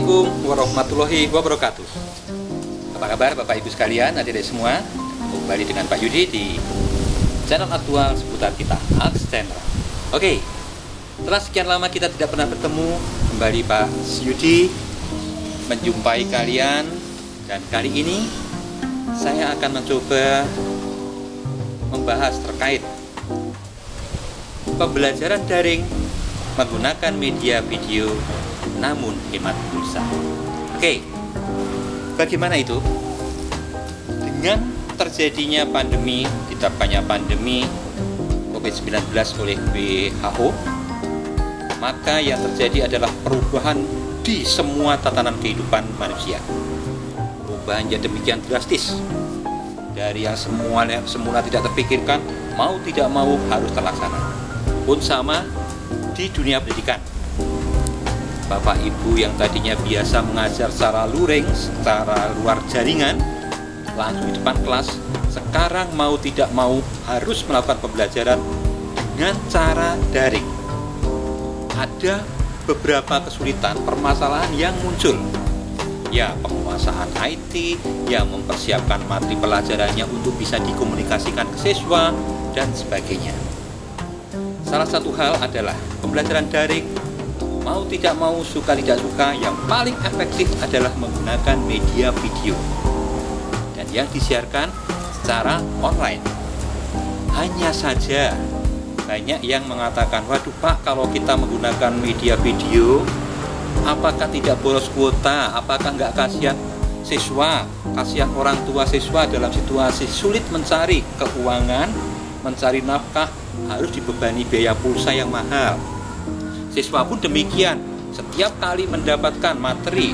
Assalamualaikum warahmatullahi wabarakatuh. Apa kabar Bapak Ibu sekalian, adik-adik semua? Kembali dengan Pak Yudi di channel aktual seputar kita, Aks Channel. Oke, setelah sekian lama kita tidak pernah bertemu, kembali Pak Yudi menjumpai kalian. Dan kali ini saya akan mencoba membahas terkait pembelajaran daring menggunakan media video namun hemat pulsa. Oke, bagaimana itu? Dengan terjadinya pandemi, ditetapkannya pandemi COVID-19 oleh WHO, maka yang terjadi adalah perubahan di semua tatanan kehidupan manusia. Perubahan yang demikian drastis, dari yang semula tidak terpikirkan, mau tidak mau harus terlaksana. Pun sama di dunia pendidikan. Bapak Ibu yang tadinya biasa mengajar secara luring, secara luar jaringan, langsung di depan kelas, sekarang mau tidak mau harus melakukan pembelajaran dengan cara daring. Ada beberapa kesulitan, permasalahan yang muncul. Ya, penguasaan IT, yang mempersiapkan materi pelajarannya untuk bisa dikomunikasikan ke siswa, dan sebagainya. Salah satu hal adalah pembelajaran daring. Mau tidak mau, suka tidak suka, yang paling efektif adalah menggunakan media video dan yang disiarkan secara online. Hanya saja banyak yang mengatakan, waduh Pak, kalau kita menggunakan media video, apakah tidak boros kuota? Apakah nggak kasihan siswa, kasihan orang tua siswa dalam situasi sulit mencari keuangan, mencari nafkah, harus dibebani biaya pulsa yang mahal. Siswa pun demikian, setiap kali mendapatkan materi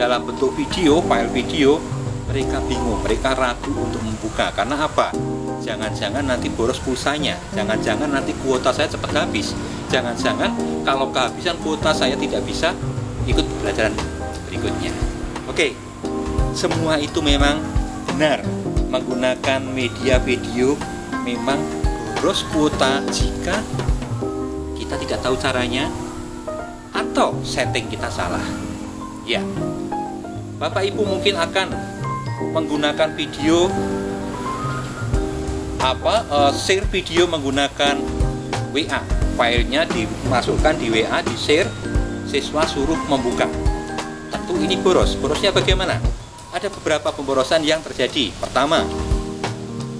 dalam bentuk video, file video, mereka bingung, mereka ragu untuk membuka. Karena apa? Jangan-jangan nanti boros pulsanya, jangan-jangan nanti kuota saya cepat habis, jangan-jangan kalau kehabisan kuota saya tidak bisa ikut pelajaran berikutnya. Oke, semua itu memang benar. Menggunakan media video memang boros kuota jika kita tidak tahu caranya atau setting kita salah. Ya, Bapak Ibu mungkin akan menggunakan video share video menggunakan WA, filenya dimasukkan di WA, di share, siswa suruh membuka. Tentu ini boros. Borosnya bagaimana? Ada beberapa pemborosan yang terjadi.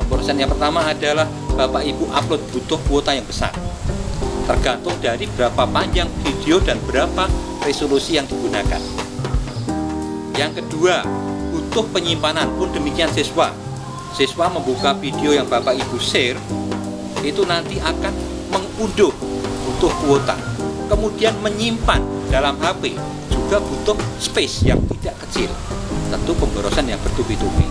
Pemborosan yang pertama adalah Bapak Ibu upload butuh kuota yang besar, tergantung dari berapa panjang video dan berapa resolusi yang digunakan. Yang kedua, butuh penyimpanan, pun demikian siswa membuka video yang Bapak Ibu share, itu nanti akan mengunduh, butuh kuota, kemudian menyimpan dalam HP, juga butuh space yang tidak kecil. Tentu pemborosan yang bertubi-tubi.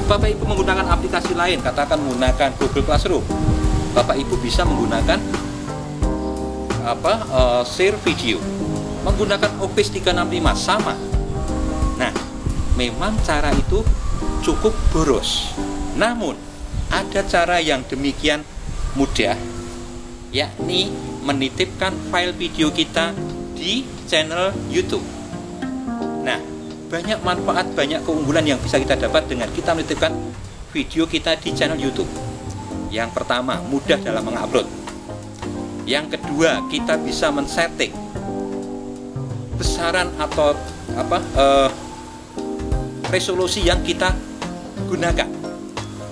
Bapak Ibu menggunakan aplikasi lain, katakan menggunakan Google Classroom, Bapak Ibu bisa menggunakan share video, menggunakan Office 365 sama. Nah, memang cara itu cukup boros. Namun ada cara yang demikian mudah, yakni menitipkan file video kita di channel YouTube. Nah, banyak manfaat, banyak keunggulan yang bisa kita dapat dengan kita menitipkan video kita di channel YouTube. Yang pertama, mudah dalam mengupload. Yang kedua, kita bisa men-setting besaran atau resolusi yang kita gunakan.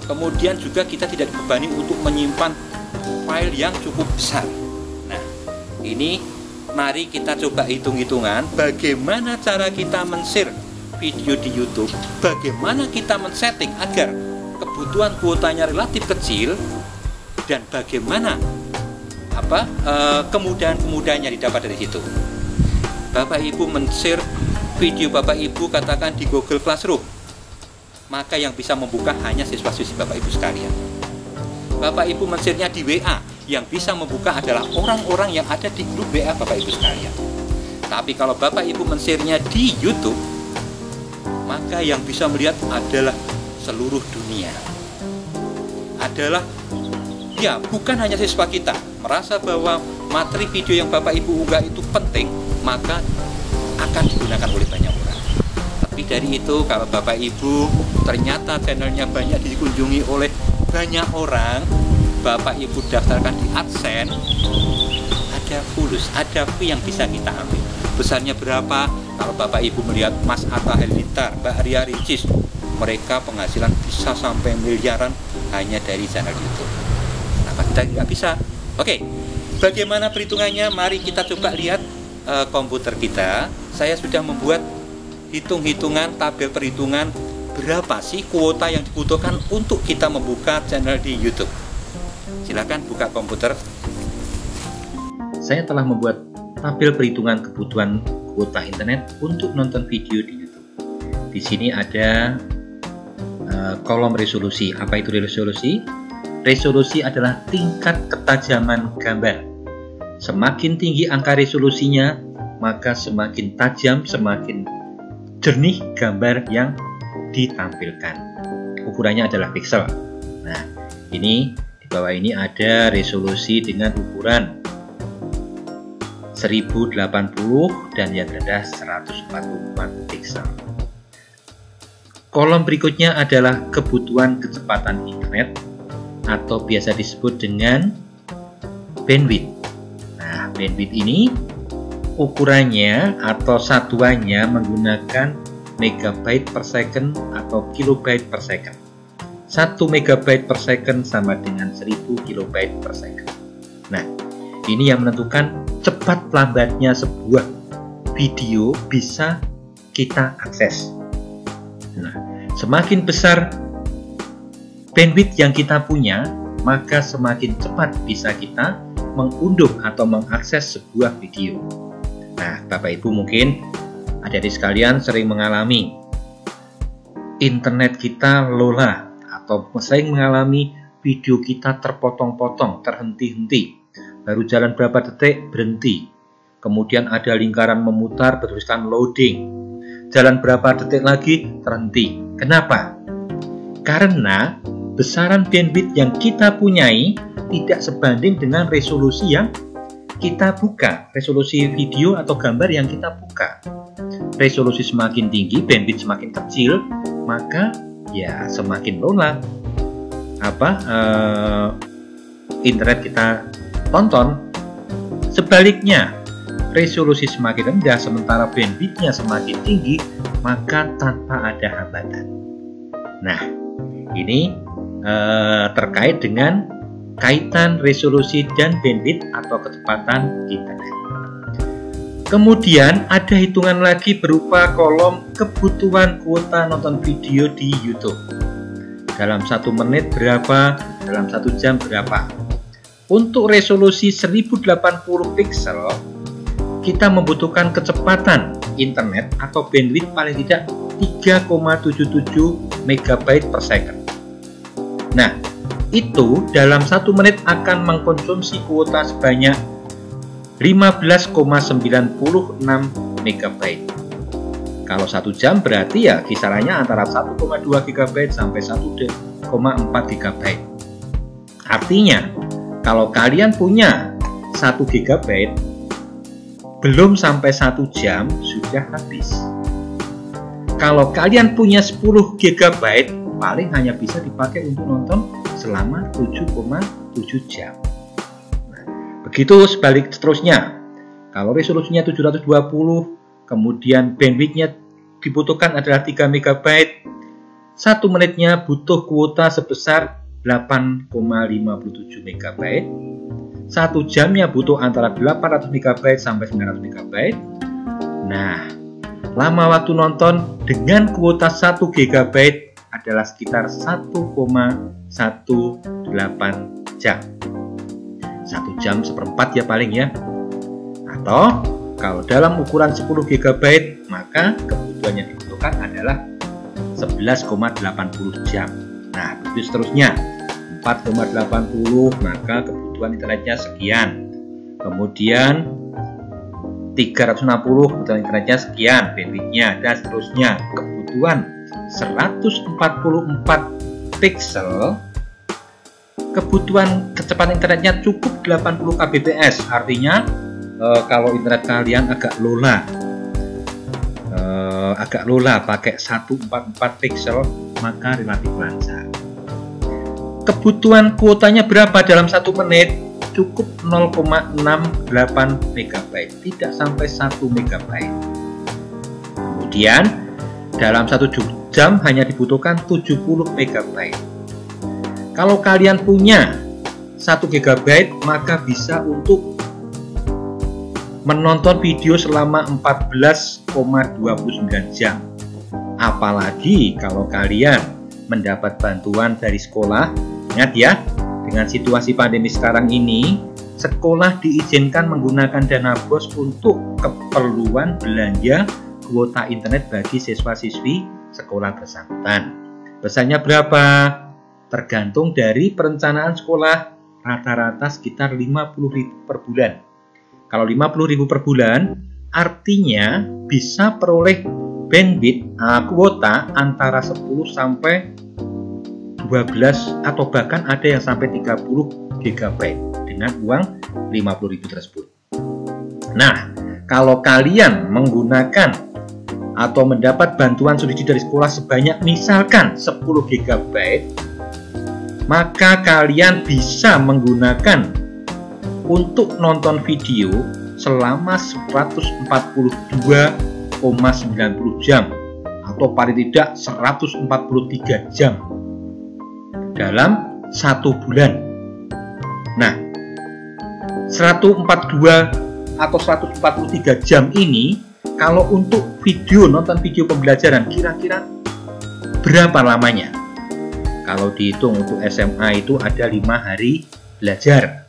Kemudian juga kita tidak dibebani untuk menyimpan file yang cukup besar. Nah, ini mari kita coba hitung-hitungan bagaimana cara kita men-share video di YouTube, bagaimana kita men-setting agar kebutuhan kuotanya relatif kecil, dan bagaimana kemudahan-kemudahannya didapat dari situ. Bapak Ibu men-share video Bapak Ibu katakan di Google Classroom, maka yang bisa membuka hanya siswa-siswi Bapak Ibu sekalian. Bapak Ibu men-share-nya di WA, yang bisa membuka adalah orang-orang yang ada di grup WA Bapak Ibu sekalian. Tapi kalau Bapak Ibu men-share-nya di YouTube, maka yang bisa melihat adalah seluruh dunia. Adalah ya, bukan hanya siswa kita merasa bahwa materi video yang Bapak Ibu unggah itu penting, maka akan digunakan oleh banyak orang. dari itu, kalau Bapak Ibu ternyata channelnya banyak dikunjungi oleh banyak orang, Bapak Ibu daftarkan di AdSense, ada fulus, ada fee yang bisa kita ambil. Besarnya berapa? Kalau Bapak Ibu melihat Mas Atta Halilintar, Mbak Ria Ricis, mereka penghasilan bisa sampai miliaran hanya dari channel YouTube. Kenapa kita nggak bisa? Oke, bagaimana perhitungannya? Mari kita coba lihat komputer kita. Saya sudah membuat hitung-hitungan, tabel perhitungan berapa sih kuota yang dibutuhkan untuk kita membuka channel di YouTube. Silakan buka komputer. Saya telah membuat tabel perhitungan kebutuhan kuota internet untuk nonton video di YouTube. Di sini ada kolom resolusi. Apa itu resolusi? Resolusi adalah tingkat ketajaman gambar. Semakin tinggi angka resolusinya, maka semakin tajam, semakin jernih gambar yang ditampilkan. Ukurannya adalah pixel. Nah, ini di bawah ini ada resolusi dengan ukuran 1080 dan yang rendah 144 pixel. Kolom berikutnya adalah kebutuhan kecepatan internet atau biasa disebut dengan bandwidth. Nah, bandwidth ini ukurannya atau satuannya menggunakan megabyte per second atau kilobyte per second. 1 megabyte per second sama dengan 1000 kilobyte per second. Nah, ini yang menentukan cepat lambatnya sebuah video bisa kita akses. Nah, semakin besar bandwidth yang kita punya, maka semakin cepat bisa kita mengunduh atau mengakses sebuah video. Nah, Bapak Ibu mungkin adik-adik sekalian sering mengalami internet kita lola atau sering mengalami video kita terpotong-potong, terhenti-henti. Baru jalan berapa detik berhenti. Kemudian ada lingkaran memutar bertuliskan loading. Jalan berapa detik lagi terhenti. Kenapa? Karena besaran bandwidth yang kita punyai tidak sebanding dengan resolusi yang kita buka, resolusi video atau gambar yang kita buka. Resolusi semakin tinggi, bandwidth semakin kecil, maka ya semakin lola internet kita tonton. Sebaliknya, resolusi semakin rendah sementara bandwidthnya semakin tinggi, maka tanpa ada hambatan. Nah, ini terkait dengan kaitan resolusi dan bandwidth atau kecepatan internet. Kemudian ada hitungan lagi berupa kolom kebutuhan kuota nonton video di YouTube. Dalam 1 menit berapa, dalam 1 jam berapa. Untuk resolusi 1080 pixel, kita membutuhkan kecepatan internet atau bandwidth paling tidak 3,77 MB per second. Nah, itu dalam 1 menit akan mengkonsumsi kuota sebanyak 15,96 MB. Kalau 1 jam berarti ya kisarannya antara 1,2 GB sampai 1,4 GB. Artinya, kalau kalian punya 1 GB, belum sampai 1 jam sudah habis. Kalau kalian punya 10 GB, paling hanya bisa dipakai untuk nonton selama 7,7 jam. Nah, begitu seterusnya. Kalau resolusinya 720, kemudian bandwidthnya dibutuhkan adalah 3 MB, 1 menitnya butuh kuota sebesar 8,57 MB, 1 jamnya butuh antara 800 MB sampai 900 MB. Nah, lama waktu nonton dengan kuota 1 GB adalah sekitar 1,18 jam. 1 jam seperempat ya paling ya. Atau kalau dalam ukuran 10 GB, maka kebutuhan yang dibutuhkan adalah 11,80 jam. Nah, begitu seterusnya. 4,80, maka kebutuhan internetnya sekian. Kemudian 360, kebutuhan internetnya sekian, bandwidthnya, dan seterusnya. Kebutuhan 144 pixel, kebutuhan kecepatan internetnya cukup 80 kbps. Artinya kalau internet kalian agak lola, agak lola pakai 144 pixel, maka relatif lancar. Kebutuhan kuotanya berapa dalam 1 menit? Cukup 0,68 MB, tidak sampai 1 MB. Kemudian dalam 1 jam hanya dibutuhkan 70 MB. Kalau kalian punya 1 GB, maka bisa untuk menonton video selama 14,29 jam. Apalagi kalau kalian mendapat bantuan dari sekolah. Ingat ya, dengan situasi pandemi sekarang ini, sekolah diizinkan menggunakan dana BOS untuk keperluan belanja kuota internet bagi siswa-siswi sekolah bersangkutan. Besarnya berapa? Tergantung dari perencanaan sekolah, rata-rata sekitar 50.000 per bulan. Kalau 50.000 per bulan, artinya bisa peroleh bandwidth kuota antara 10 sampai 12 atau bahkan ada yang sampai 30 GB dengan uang 50.000 tersebut. Nah, kalau kalian menggunakan atau mendapat bantuan subsidi dari sekolah sebanyak misalkan 10 GB, maka kalian bisa menggunakan untuk nonton video selama 142,90 jam atau paling tidak 143 jam dalam 1 bulan. Nah, 142 atau 143 jam ini kalau untuk video, nonton video pembelajaran, kira-kira berapa lamanya? Kalau dihitung untuk SMA itu ada 5 hari belajar.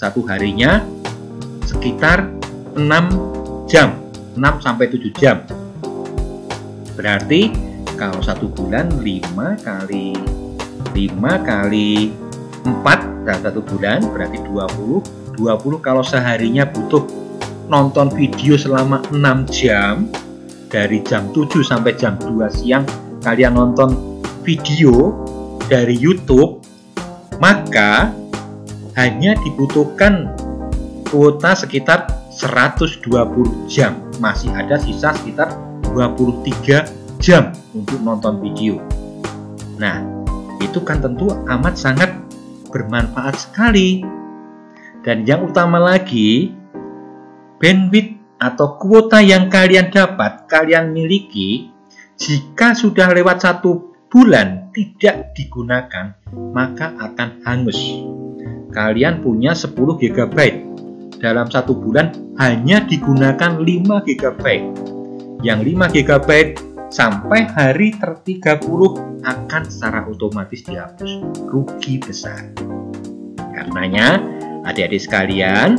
1 harinya sekitar 6 jam, 6 sampai 7 jam. Berarti kalau 1 bulan 5 kali 4 dalam 1 bulan berarti 20 kalau seharinya butuh nonton video selama 6 jam dari jam 7 sampai jam 2 siang kalian nonton video dari YouTube, maka hanya dibutuhkan kuota sekitar 120 jam, masih ada sisa sekitar 23 jam untuk nonton video. Nah, itu kan tentu amat sangat bermanfaat sekali. Dan yang utama lagi, bandwidth atau kuota yang kalian dapat, kalian miliki, jika sudah lewat 1 bulan tidak digunakan, maka akan hangus. Kalian punya 10 GB, dalam 1 bulan hanya digunakan 5 GB. Yang 5 GB sampai hari ter-30 akan secara otomatis dihapus. Rugi besar. Karenanya, adik-adik sekalian,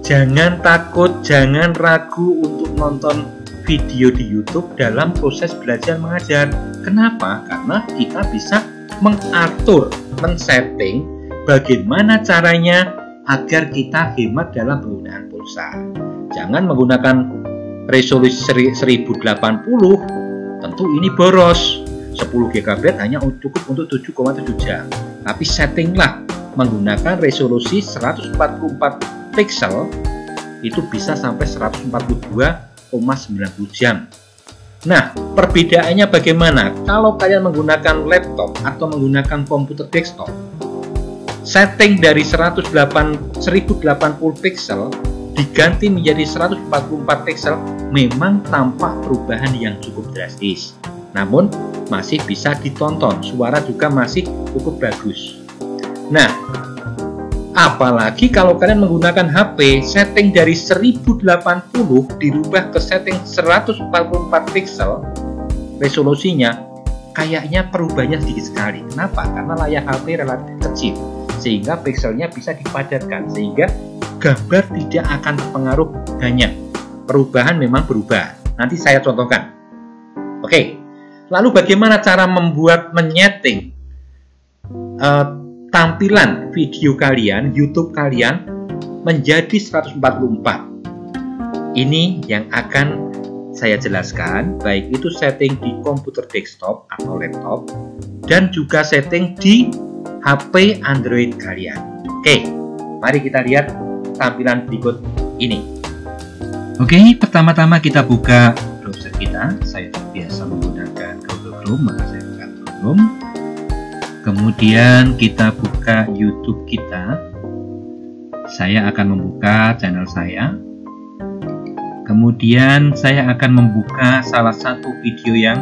jangan takut, jangan ragu untuk nonton video di YouTube dalam proses belajar mengajar. Kenapa? Karena kita bisa mengatur, men-setting bagaimana caranya agar kita hemat dalam penggunaan pulsa. Jangan menggunakan resolusi 1080, tentu ini boros. 10 GB hanya cukup untuk 7,7 jam. Tapi settinglah menggunakan resolusi 144 pixel, itu bisa sampai 142,90 jam. Nah, perbedaannya bagaimana? Kalau kalian menggunakan laptop atau menggunakan komputer desktop, setting dari 1080 pixel diganti menjadi 144 pixel memang tampak perubahan yang cukup drastis. Namun, masih bisa ditonton, suara juga masih cukup bagus. Nah, apalagi kalau kalian menggunakan HP, setting dari 1080 dirubah ke setting 144 pixel, resolusinya kayaknya perubahannya sedikit sekali. Kenapa? Karena layar HP relatif kecil, sehingga pixelnya bisa dipadatkan, sehingga gambar tidak akan terpengaruh banyak. Perubahan memang berubah. Nanti saya contohkan. Oke, lalu bagaimana cara menyeting tampilan video kalian, YouTube kalian menjadi 144. Ini yang akan saya jelaskan, baik itu setting di komputer desktop atau laptop dan juga setting di HP Android kalian. Oke, mari kita lihat tampilan berikut ini. Oke, pertama-tama kita buka browser kita. Saya biasa menggunakan Google Chrome, maka saya buka Google Chrome. Kemudian kita buka YouTube kita. Saya akan membuka channel saya. Kemudian saya akan membuka salah satu video yang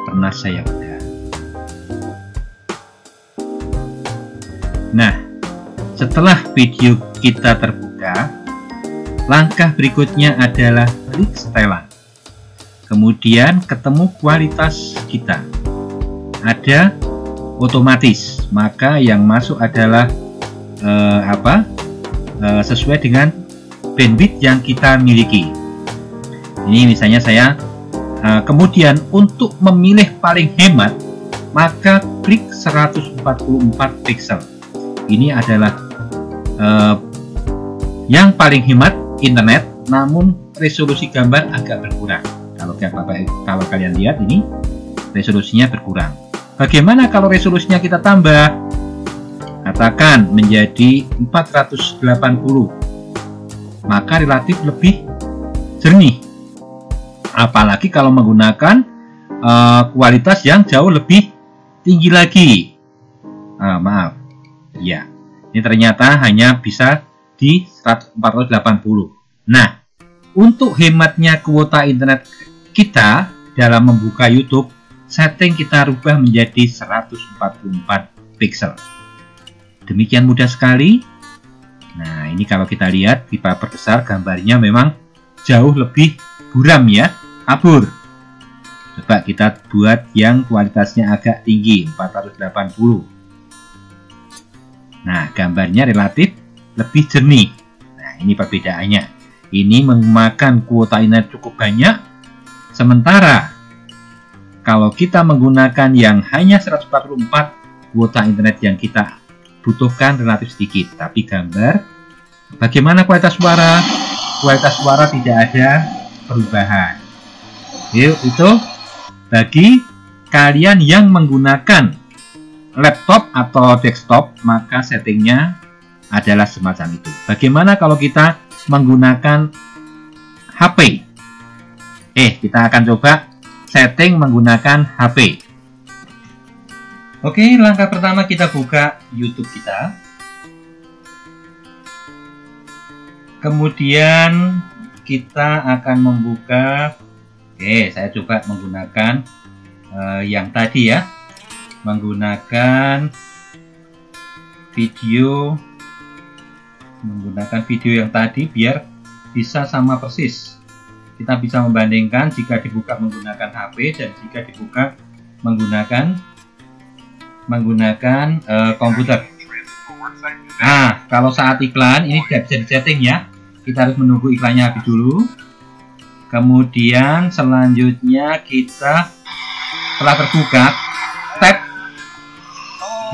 pernah saya unggah. Nah, setelah video kita terbuka, langkah berikutnya adalah klik setelan. Kemudian ketemu kualitas kita. Ada otomatis, maka yang masuk adalah sesuai dengan bandwidth yang kita miliki. Ini misalnya saya kemudian untuk memilih paling hemat, maka klik 144 pixel. Ini adalah yang paling hemat internet, namun resolusi gambar agak berkurang. Kalau kalian lihat ini resolusinya berkurang. Bagaimana kalau resolusinya kita tambah? Katakan menjadi 480, maka relatif lebih jernih. Apalagi kalau menggunakan kualitas yang jauh lebih tinggi lagi. Maaf, ya, ini ternyata hanya bisa di 480. Nah, untuk hematnya kuota internet kita dalam membuka YouTube, setting kita rubah menjadi 144 pixel. Demikian mudah sekali. Nah, ini kalau kita lihat di perbesar gambarnya memang jauh lebih buram ya, kabur. Coba kita buat yang kualitasnya agak tinggi, 480. Nah, gambarnya relatif lebih jernih. Nah, ini perbedaannya. Ini memakan kuota internet cukup banyak, sementara kalau kita menggunakan yang hanya 144, kuota internet yang kita butuhkan relatif sedikit. Tapi gambar, bagaimana kualitas suara? Kualitas suara tidak ada perubahan. Itu bagi kalian yang menggunakan laptop atau desktop, maka settingnya adalah semacam itu. Bagaimana kalau kita menggunakan HP? Kita akan coba setting menggunakan HP. Oke, langkah pertama kita buka YouTube kita. Kemudian kita akan membuka, saya coba menggunakan yang tadi ya, menggunakan video yang tadi biar bisa sama persis. Kita bisa membandingkan jika dibuka menggunakan HP dan jika dibuka menggunakan komputer. Nah, kalau saat iklan ini tidak bisa disetting ya. Kita harus menunggu iklannya habis dulu. Kemudian selanjutnya kita setelah terbuka tap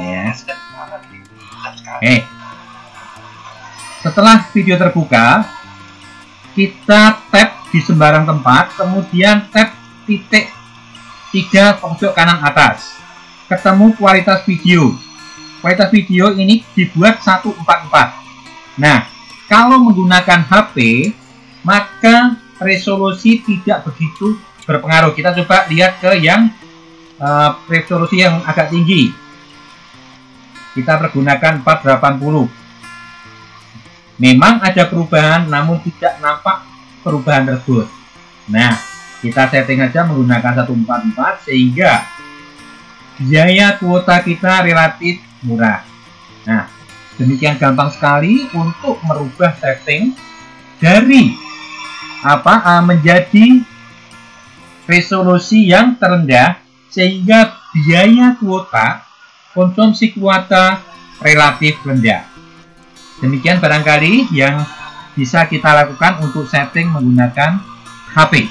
ya. Setelah video terbuka, kita tap di sembarang tempat, kemudian tap titik 3 pojok kanan atas, ketemu kualitas video. Kualitas video ini dibuat 144. Nah, kalau menggunakan HP, maka resolusi tidak begitu berpengaruh. Kita coba lihat ke yang resolusi yang agak tinggi. Kita pergunakan 480. Memang ada perubahan, namun tidak nampak perubahan tersebut. Nah, kita setting aja menggunakan 144 sehingga biaya kuota kita relatif murah. Nah, demikian gampang sekali untuk merubah setting dari menjadi resolusi yang terendah sehingga biaya kuota, konsumsi kuota relatif rendah. Demikian barangkali yang bisa kita lakukan untuk setting menggunakan HP.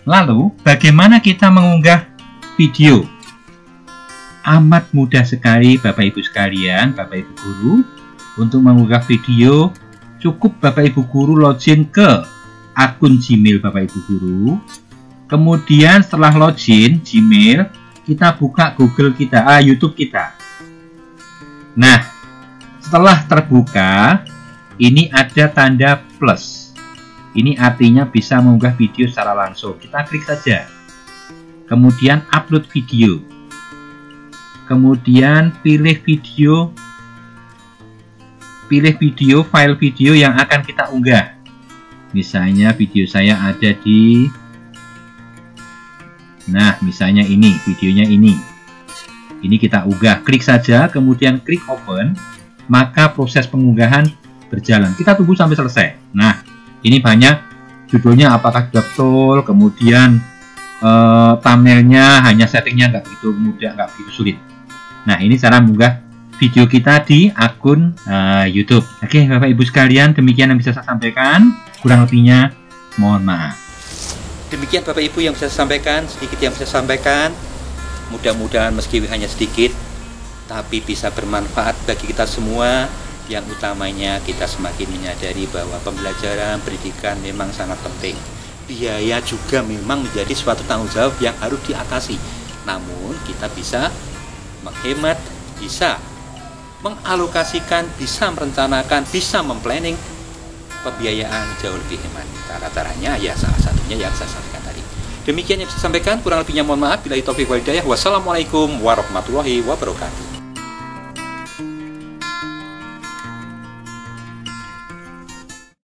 Lalu, bagaimana kita mengunggah video? Amat mudah sekali Bapak Ibu sekalian, Bapak Ibu guru. Untuk mengunggah video, cukup Bapak Ibu guru login ke akun Gmail Bapak Ibu guru. Kemudian setelah login Gmail, kita buka Google kita, YouTube kita. Nah, setelah terbuka, ini ada tanda plus. Ini artinya bisa mengunggah video secara langsung. Kita klik saja. Kemudian upload video. Kemudian pilih file video yang akan kita unggah. Misalnya video saya ada di, nah misalnya ini, videonya ini kita unggah. Klik saja, kemudian klik open, maka proses pengunggahan berjalan. Kita tunggu sampai selesai. Nah, ini banyak judulnya apakah sudah betul, kemudian thumbnailnya hanya settingnya nggak begitu mudah, nggak begitu sulit. Nah, ini cara mengunggah video kita di akun YouTube. Oke, Bapak Ibu sekalian, demikian yang bisa saya sampaikan. Kurang lebihnya mohon maaf. Demikian Bapak Ibu yang bisa saya sampaikan, sedikit yang bisa saya sampaikan. Mudah-mudahan meski hanya sedikit, tapi bisa bermanfaat bagi kita semua. Yang utamanya kita semakin menyadari bahwa pembelajaran pendidikan memang sangat penting. Biaya juga memang menjadi suatu tanggung jawab yang harus diatasi. Namun kita bisa menghemat, bisa mengalokasikan, bisa merencanakan, bisa memplanning pembiayaan jauh lebih hemat. Cara-caranya ya salah satunya yang saya sampaikan tadi. Demikian yang saya sampaikan, kurang lebihnya mohon maaf. Billahi taufiq wal hidayah. Wassalamualaikum warahmatullahi wabarakatuh.